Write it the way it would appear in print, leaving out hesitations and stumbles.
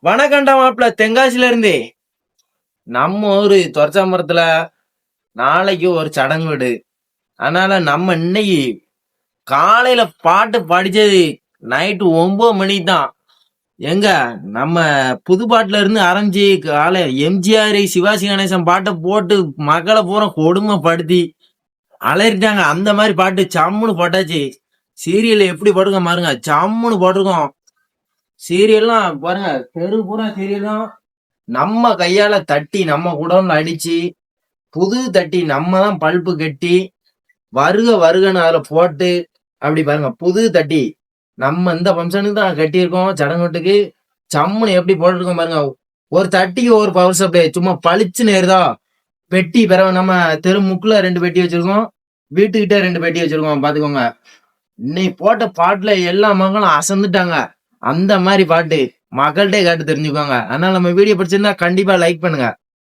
வணக்கம்டா மாப்பிள்ள தென்காசில இருந்து. நம்ம ஊரு தொரச்சாமரத்துல நாளைக்கு ஒரு சடங்கு வீடு. அதனால நம்ம இன்னைக்கு காலையில பாட்டு படிச்சது நைட்டு 9 மணிக்கு தான். எங்க நம்ம புதுப்பாட்டுல இருந்து ஆரம்பிச்சு காலை எம்ஜிஆர் சிவாஜி கணேசன் பாட்டை போட்டு மக்களை பூரா கொடுமைப்படுத்தி அலறிட்டாங்க. அந்த மாதிரி பாட்டு சம்முன்னு போட்டாச்சு. சீரியல் எப்படி போட்டுருக்க பாருங்க, சம்முன்னு போட்டிருக்கோம். சீரியல்லாம் பாருங்க, தெரு பூரா சீரியலும் நம்ம கையால தட்டி நம்ம குடோன்ல அடிச்சு புது தட்டி நம்ம தான் பல்பு கட்டி வருக வருகன்னு அதுல போட்டு அப்படி பாருங்க. புது தட்டி நம்ம இந்த ஃபங்க்ஷனுக்கு தான் கட்டியிருக்கோம். சடங்குட்டுக்கு சம்முன்னு எப்படி போட்டுருக்கோம் பாருங்க. ஒரு தட்டிக்கு ஒரு பவர் சப்ளை சும்மா பளிச்சுன்னு ஏறுதா. பெட்டி பிறகு நம்ம தெரு முக்குல 2 பெட்டி வச்சிருக்கோம், வீட்டுக்கிட்ட 2 பெட்டி வச்சிருக்கோம். பாத்துக்கோங்க, இன்னைக்கு போட்ட பாட்டுல எல்லா மக்களும் அசந்துட்டாங்க. அந்த மாதிரி பாட்டு மக்கள்கிட்டே கேட்டு தெரிஞ்சுக்கோங்க. அதனால நம்ம வீடியோ பிடிச்சிருந்தா கண்டிப்பா லைக் பண்ணுங்க.